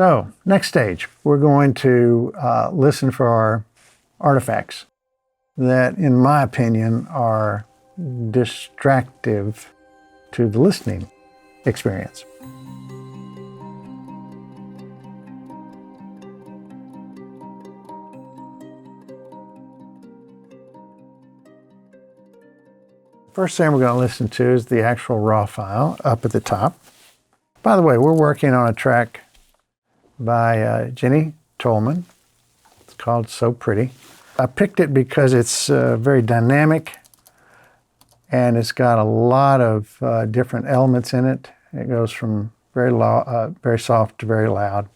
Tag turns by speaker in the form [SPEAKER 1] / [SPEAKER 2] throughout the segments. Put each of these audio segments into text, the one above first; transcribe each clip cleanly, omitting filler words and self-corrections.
[SPEAKER 1] So, next stage, we're going to listen for our artifacts that, in my opinion, are distractive to the listening experience. First thing we're going to listen to is the actual raw file up at the top. By the way, we're working on a track by Jenny Tolman. It's called So Pretty. I picked it because it's very dynamic and it's got a lot of different elements in it. It goes from very soft to very loud,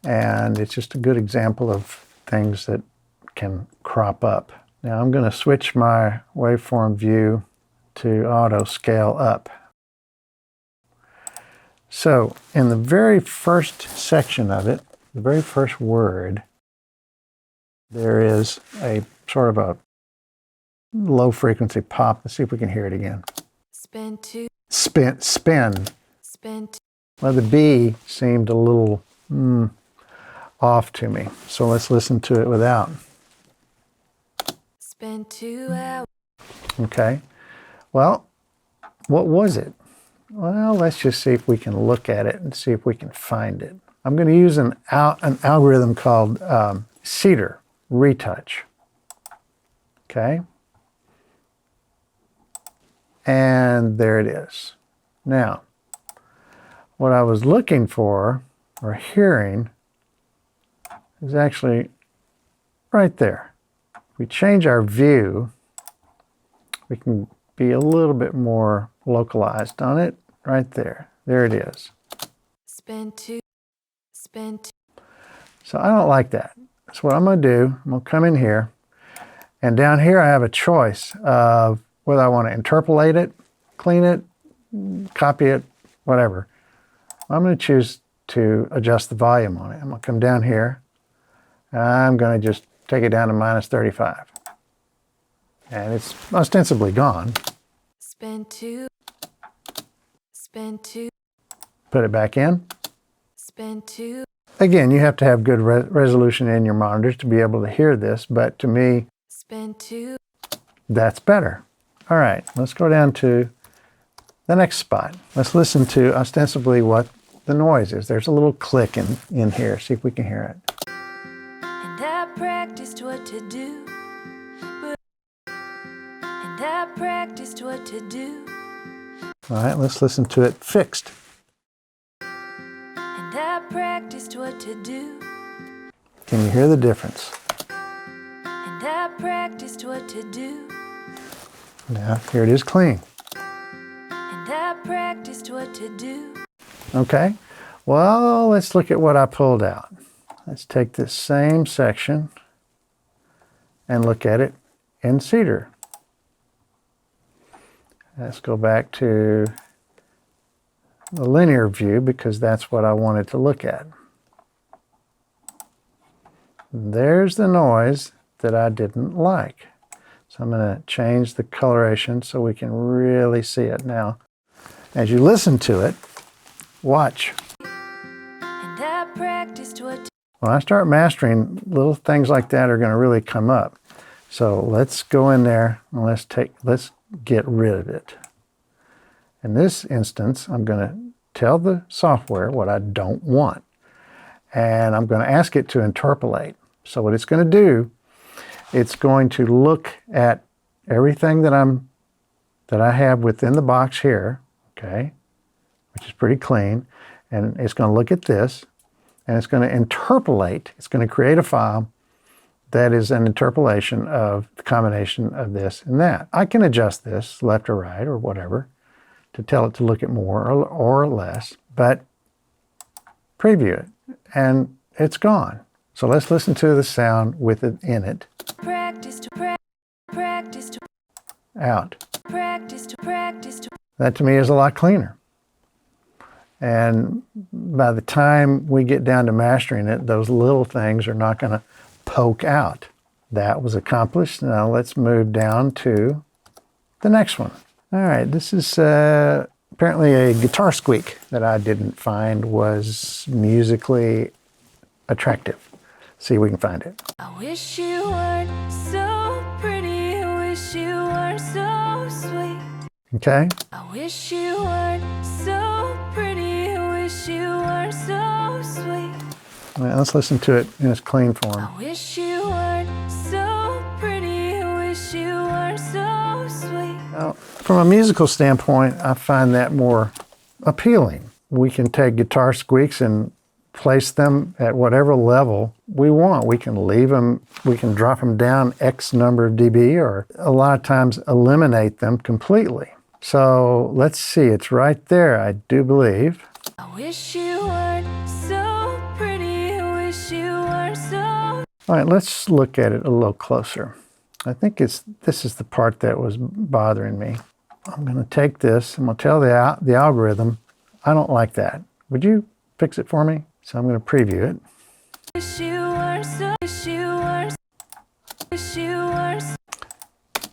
[SPEAKER 1] and it's just a good example of things that can crop up. Now I'm going to switch my waveform view to auto scale up. So in the very first section of it, the very first word, there is a sort of a low frequency pop. Let's see if we can hear it again. Spin. Well, the B seemed a little off to me. So let's listen to it without. Spend 2 hours. Okay. Well, what was it? Well, let's just see if we can look at it and see if we can find it. I'm going to use an algorithm called Cedar Retouch. Okay. And there it is. Now, what I was looking for or hearing is actually right there. If we change our view, we can be a little bit more localized on it. Right there. There it is. Spin two. So I don't like that. So what I'm going to do, I'm going to come in here, and down here I have a choice of whether I want to interpolate it, clean it, copy it, whatever. I'm going to choose to adjust the volume on it. I'm going to come down here. I'm going to just take it down to -35. And it's ostensibly gone. Spin two. Put it back in. Spin two. Again, you have to have good resolution in your monitors to be able to hear this, but to me, spin two. That's better. All right, let's go down to the next spot. Let's listen to ostensibly what the noise is. There's a little click in here. See if we can hear it. And I practiced what to do. All right, let's listen to it fixed. And I practiced what to do. Can you hear the difference? And I practiced what to do. Now, here it is clean. And I practiced what to do. Okay, well, let's look at what I pulled out. Let's take this same section and look at it in Cedar. Let's go back to the linear view because that's what I wanted to look at. There's the noise that I didn't like. So I'm going to change the coloration so we can really see it. Now, as you listen to it, watch. And I practiced what... When I start mastering, little things like that are going to really come up. So let's go in there and let's get rid of it. In this instance, I'm going to tell the software what I don't want. And I'm going to ask it to interpolate. So what it's going to do, it's going to look at everything that I have within the box here, okay, which is pretty clean. And it's going to look at this, and it's going to interpolate. It's going to create a file that is an interpolation of the combination of this and that. I can adjust this left or right or whatever to tell it to look at more or less, but preview it and it's gone. So let's listen to the sound with it in it. Out. That to me is a lot cleaner. And by the time we get down to mastering it, those little things are not going to poke out. That was accomplished. Now let's move down to the next one. All right, this is Apparently a guitar squeak that I didn't find was musically attractive. See if we can find it.
[SPEAKER 2] I wish you weren't so pretty, I wish you weren't so sweet.
[SPEAKER 1] Okay.
[SPEAKER 2] I wish you weren't so pretty, I wish you weren't so sweet.
[SPEAKER 1] All right, let's listen to it in its clean form.
[SPEAKER 2] I wish you weren't so pretty, I wish you weren't so sweet.
[SPEAKER 1] Now, from a musical standpoint, I find that more appealing. We can take guitar squeaks and place them at whatever level we want. We can leave them, we can drop them down X number of dB, or a lot of times eliminate them completely. So let's see, it's right there, I do believe.
[SPEAKER 2] I wish you weren't so pretty, I wish you weren't so...
[SPEAKER 1] All right, let's look at it a little closer. I think this is the part that was bothering me. I'm going to take this, I'm going to tell the algorithm, I don't like that. Would you fix it for me? So I'm going to preview it.
[SPEAKER 2] Wish you weren't so... Wish you weren't... Wish you weren't...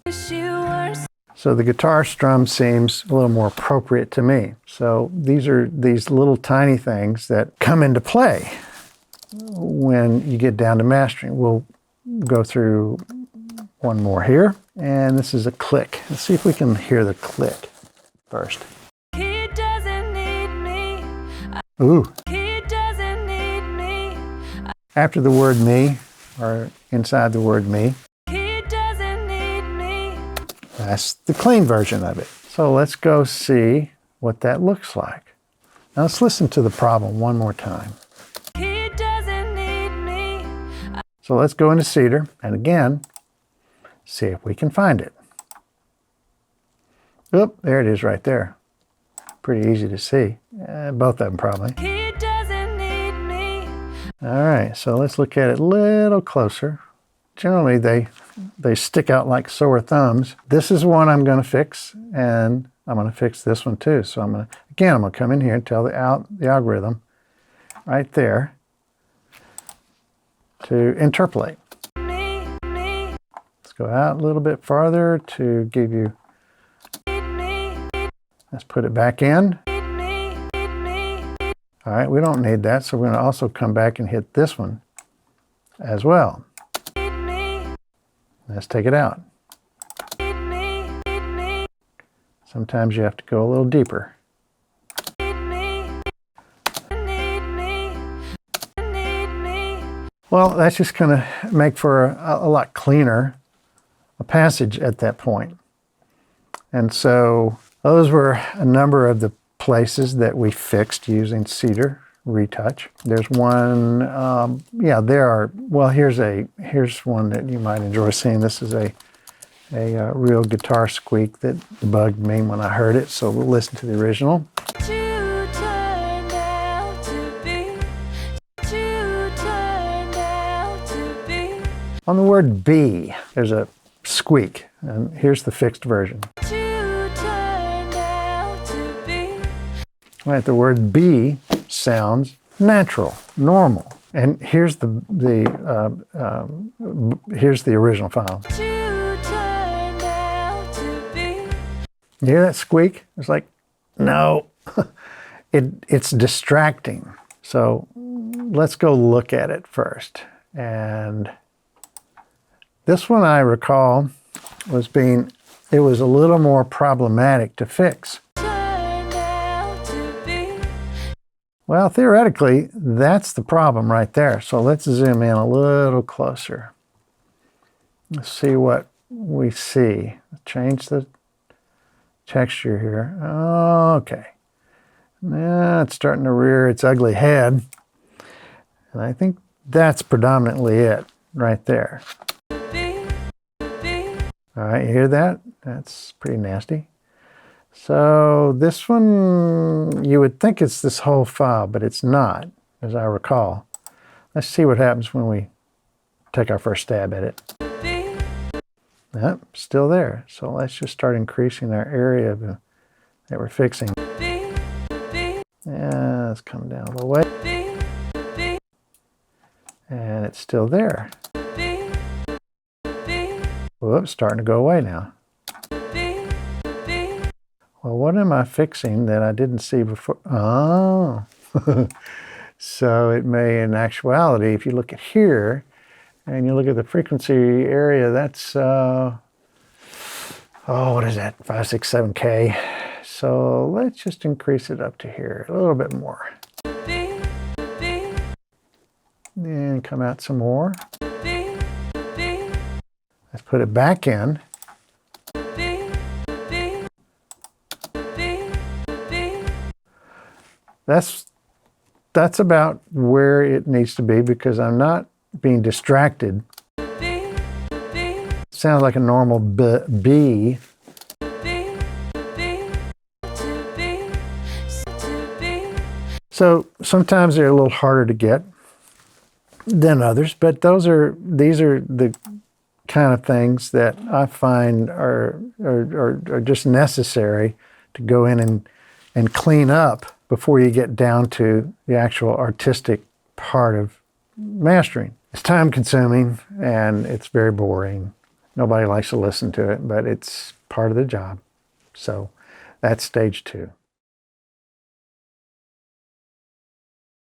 [SPEAKER 2] Wish you weren't...
[SPEAKER 1] So the guitar strum seems a little more appropriate to me. So these are these little tiny things that come into play when you get down to mastering. We'll go through one more here, and this is a click. Let's see if we can hear the click first.
[SPEAKER 2] He doesn't need me.
[SPEAKER 1] Ooh.
[SPEAKER 2] He doesn't need me.
[SPEAKER 1] After the word me, or inside the word me,
[SPEAKER 2] He doesn't need me.
[SPEAKER 1] that's the clean version of it. So let's go see what that looks like. Now let's listen to the problem one more time.
[SPEAKER 2] He doesn't need me.
[SPEAKER 1] So let's go into Cedar, and again, see if we can find it. Oop, there it is right there. Pretty easy to see. Both of them probably.
[SPEAKER 2] He doesn't need me.
[SPEAKER 1] All right, so let's look at it a little closer. Generally, they stick out like sore thumbs. This is one I'm going to fix, and I'm going to fix this one too. So I'm going to come in here and tell the algorithm right there to interpolate.
[SPEAKER 2] Me.
[SPEAKER 1] Let's go out a little bit farther to give you,
[SPEAKER 2] Me.
[SPEAKER 1] let's put it back in.
[SPEAKER 2] Me.
[SPEAKER 1] All right, we don't need that, so we're going to also come back and hit this one as well.
[SPEAKER 2] Me.
[SPEAKER 1] Let's take it out.
[SPEAKER 2] Me.
[SPEAKER 1] Sometimes you have to go a little deeper. Well, that's just going to make for a lot cleaner a passage at that point. And so those were a number of the places that we fixed using Cedar Retouch. There's one, yeah, there are, well, here's one that you might enjoy seeing. This is a real guitar squeak that bugged me when I heard it, so we'll listen to the original. On the word B, there's a squeak, and here's the fixed version. Right, the word B sounds natural, normal, and here's the original file. You hear that squeak? It's like, no, it's distracting. So let's go look at it first. And this one I recall was it was a little more problematic to fix. Well, theoretically, that's the problem right there. So let's zoom in a little closer. Let's see what we see. Change the texture here. Okay. Now it's starting to rear its ugly head. And I think that's predominantly it right there. All right, you hear that? That's pretty nasty. So this one, you would think it's this whole file, but it's not, as I recall. Let's see what happens when we take our first stab at it. Yep, still there. So let's just start increasing our area that we're fixing. Yeah, let's come down a little way. And it's still there. Whoops, starting to go away now. Well, what am I fixing that I didn't see before? Oh, so it may, in actuality, if you look at here and you look at the frequency area, that's, oh, what is that? 567K. So let's just increase it up to here a little bit more. And come out some more. Let's put it back in. That's about where it needs to be because I'm not being distracted. Sounds like a normal B. So sometimes they're a little harder to get than others, but these are the kind of things that I find are just necessary to go in and clean up before you get down to the actual artistic part of mastering. It's time consuming and it's very boring. Nobody likes to listen to it, but it's part of the job. So that's stage 2.